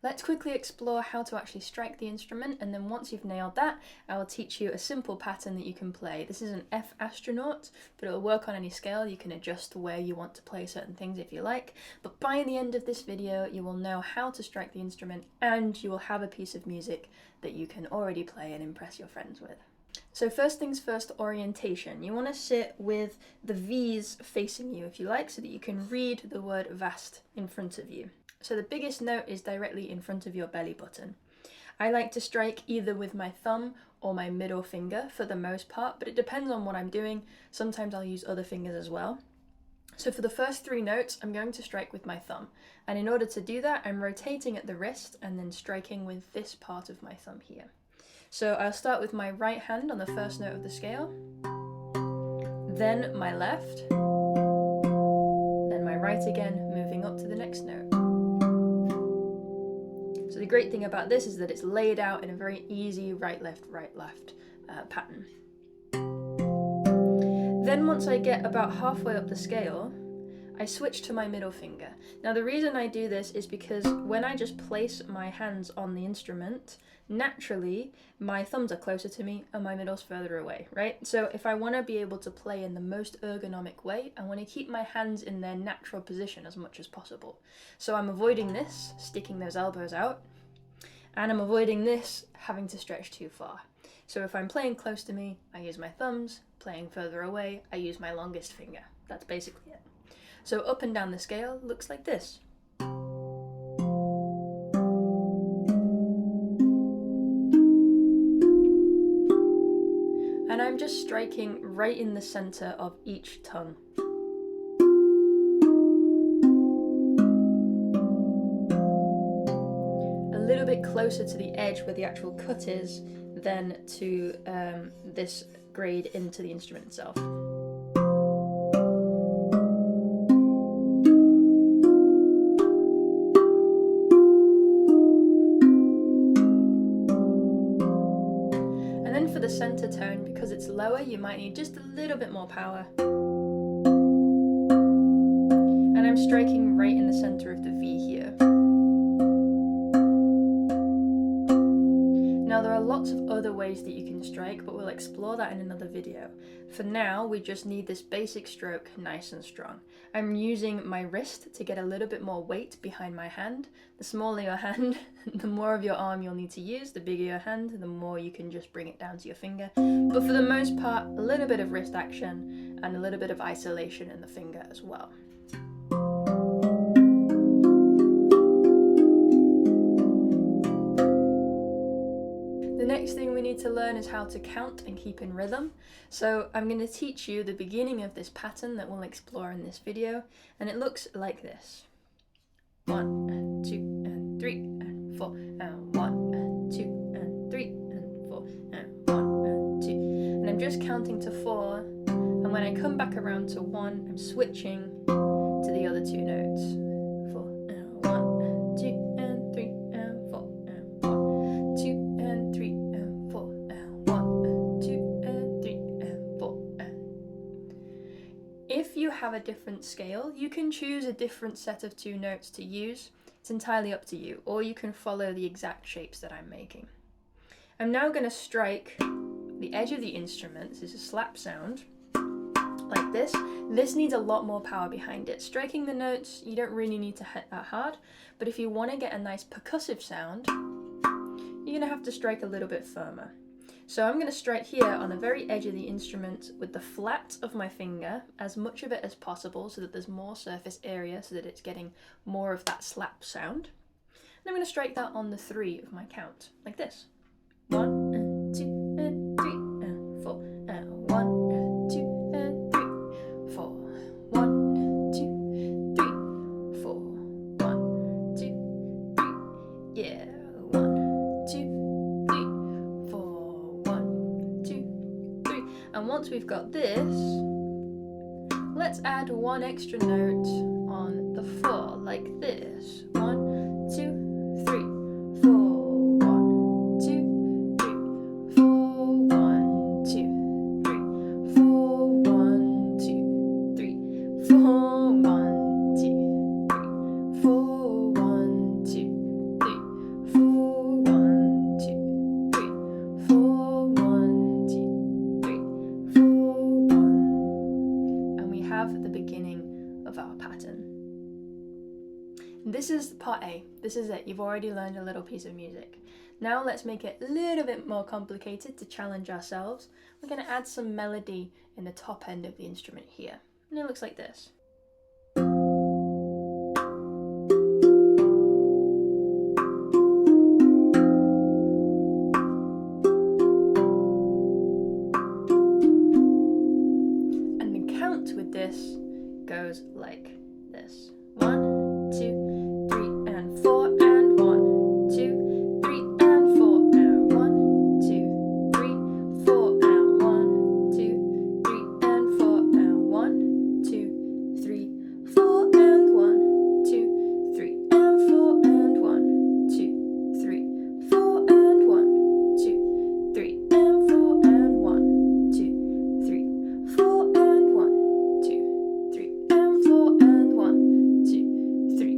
Let's quickly explore how to actually strike the instrument, and then once you've nailed that, I will teach you a simple pattern that you can play. This is an F Astronaut, but it'll work on any scale. You can adjust where you want to play certain things if you like, but by the end of this video, you will know how to strike the instrument, and you will have a piece of music that you can already play and impress your friends with. So first things first, orientation. You want to sit with the V's facing you, if you like, so that you can read the word vast in front of you. So the biggest note is directly in front of your belly button. I like to strike either with my thumb or my middle finger for the most part, but it depends on what I'm doing. Sometimes I'll use other fingers as well. So for the first 3 notes, I'm going to strike with my thumb. And in order to do that, I'm rotating at the wrist and then striking with this part of my thumb here. So I'll start with my right hand on the first note of the scale, then my left, then my right again, moving up to the next note. So the great thing about this is that it's laid out in a very easy right, left pattern. Then once I get about halfway up the scale, I switch to my middle finger. Now the reason I do this is because when I just place my hands on the instrument, naturally my thumbs are closer to me and my middle's further away, right? So if I want to be able to play in the most ergonomic way, I want to keep my hands in their natural position as much as possible. So I'm avoiding this, sticking those elbows out, and I'm avoiding this, having to stretch too far. So if I'm playing close to me, I use my thumbs, playing further away, I use my longest finger. That's basically it. So up and down the scale looks like this. And I'm just striking right in the center of each tongue. A little bit closer to the edge where the actual cut is than to this grade into the instrument itself. And then for the center tone, because it's lower, you might need just a little bit more power. And I'm striking right in the center of the V here. Now there are lots of other ways that you can strike, but we'll explore that in another video. For now, we just need this basic stroke nice and strong. I'm using my wrist to get a little bit more weight behind my hand. The smaller your hand, the more of your arm you'll need to use. The bigger your hand, the more you can just bring it down to your finger. But for the most part, a little bit of wrist action and a little bit of isolation in the finger as well. The next thing we need to learn is how to count and keep in rhythm. So I'm going to teach you the beginning of this pattern that we'll explore in this video, and it looks like this. 1 and 2 and 3 and 4 and 1 and 2 and 3 and 4 and 1 and 2. And I'm just counting to 4, and when I come back around to 1, I'm switching to the other 2 notes. 4 and 1 and 2 and 3 and 4 and 1, 2 and 3 and 4 and 1 and 2 and 3 and 4 and... If you have a different scale, you can choose a different set of 2 notes to use. It's entirely up to you, or you can follow the exact shapes that I'm making. I'm now going to strike the edge of the instrument. This is a slap sound, like this. This needs a lot more power behind it. Striking the notes, you don't really need to hit that hard, but if you want to get a nice percussive sound, you're going to have to strike a little bit firmer. So I'm going to strike here on the very edge of the instrument with the flat of my finger, as much of it as possible, so that there's more surface area, so that it's getting more of that slap sound. And I'm going to strike that on the 3 of my count, like this. 1 and 2 and 3 and 4 and 1 and 2 and 3, 4, 1 and 2, 3, 4, 1, 2, 3, yeah. 1, 2, 3, 4, 1, 2, 3. And once we've got this, let's add 1 extra note on the 4, like this. 1, 2, 3, 4, 1, 2, 3, 4, 1, 2, 3, 4, 1, 2, 3, 4, 1, 2, 3, 4, 1, 2, 3, is part A. This is it. You've already learned a little piece of music. Now let's make it a little bit more complicated to challenge ourselves. We're going to add some melody in the top end of the instrument here. And it looks like this. And the count with this goes like this. 1, 2, 3, and 4, and 1, 2, 3, and 4, and 1, 2, 3, 4, and 1, 2, 3, and 4, and 1, 2, 3, 4, and 1, 2, 3, and 4, and 1, 2, 3, 4, and 1, 2, 3, and 4, and 1, 2, 3, 4, and 1, 2, 3, and 4, and 1, 2, 3,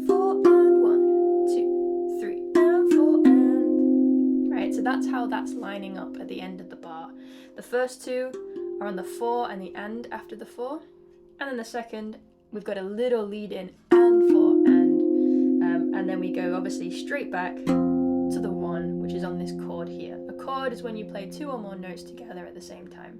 4, and 1, 2, 3, and 4, and... Right, so that's how that's lining up at the end of the bar. The first two are on the 4 and the and after the 4, and then the second we've got a little lead in and 4 and then we go obviously straight back to the 1, which is on this chord here. A chord is when you play 2 or more notes together at the same time.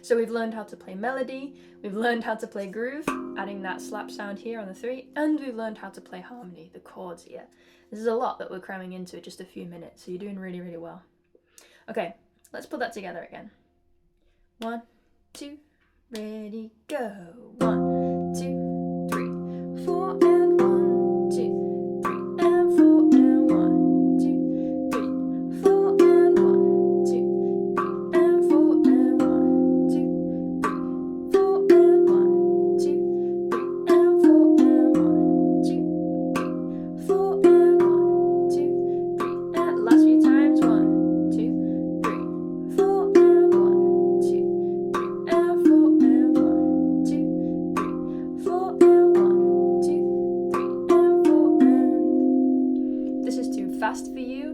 So we've learned how to play melody, we've learned how to play groove, adding that slap sound here on the 3, and we've learned how to play harmony, the chords here. This is a lot that we're cramming into just a few minutes, so you're doing really, really well. Okay, let's put that together again. 1, 2, ready, go. 1, 2, 3, 4, and 1, 2, 3, and 4, and 1, 2, 3, 4, and 1, 2, 3, and 4, and 1, 2, 3, 4, and 1, 2, 3, and 4, and 1, 2, 3, 4, and 1, 2, 3, and last few times. 1, 2, 3, 4, and 1, 2, 3, and 4, and 1, 2, 3, 4, and 1, 2, 3, and 4, and... If this is too fast for you,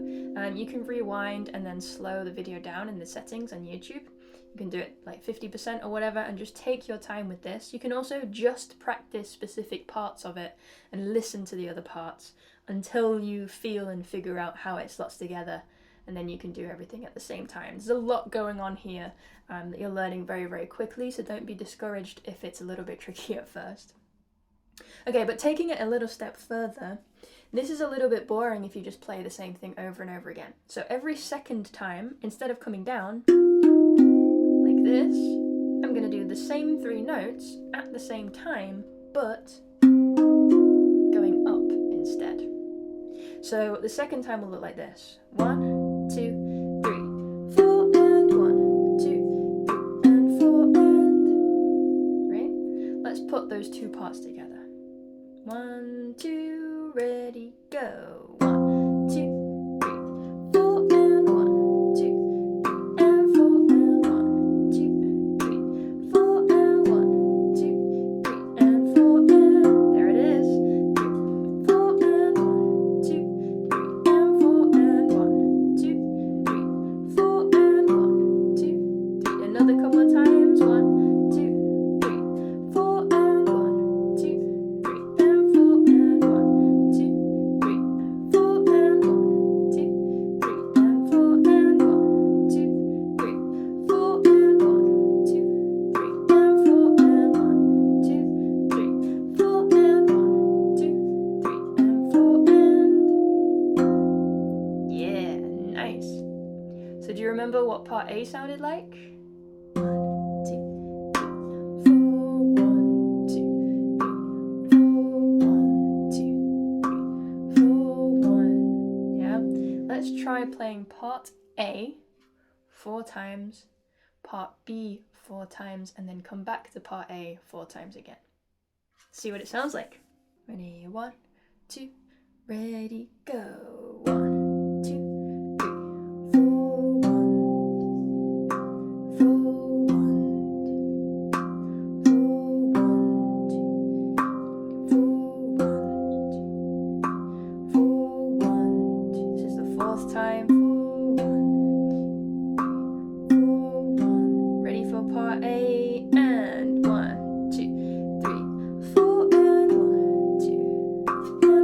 you can rewind and then slow the video down in the settings on YouTube. You can do it like 50% or whatever and just take your time with this. You can also just practice specific parts of it and listen to the other parts until you feel and figure out how it slots together, and then you can do everything at the same time. There's a lot going on here that you're learning very, very quickly, so don't be discouraged if it's a little bit tricky at first. Okay, but taking it a little step further, this is a little bit boring if you just play the same thing over and over again. So every second time, instead of coming down like this, I'm going to do the same 3 notes at the same time, but going up instead. So the second time will look like this. 1, 2, 3, 4, and 1, 2, 3, and 4, and... Right? Let's put those 2 parts together. 1, 2, ready, go. 1, 2, 3, 4, and 1, 2, 3, and 4, and 1, 2, 3, 4, and 1, 2, 3, and 4, and... There it is. 2, 4, and 1, 2, 3, and 4, and 1, 2, 3, 4, and 1, 2, 3. Another couple of times. 1, 2, 3, 4, and 1, 2, 3, and 4, and 1, 2, 3, 4, and 1, 2, 3, and 4, and 1, 2, 3, 4, and 1, 2, 3, and 4, and 1, 2, 3, 4, and 1, 2, 3, and 4, and... Yeah, nice. So do you remember what part A sounded like? 1, 2, 3, 4, 1, 2, 3, 4, 1, 2, 3, 4, 1. Yeah? Let's try playing part A 4 times, part B 4 times, and then come back to part A 4 times again. See what it sounds like. Ready, 1, 2, ready, go. 1, 2, 3, 4, 1, 4, 1, 4, 1, 2, 4, 1, 2, 4, 1, 2. This is the 4th time. 4, 1, 4, 1. Ready for part A, and 1, 2, 3, 4, and 1, 2, 3, and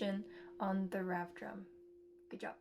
position on the RAV drum. Good job.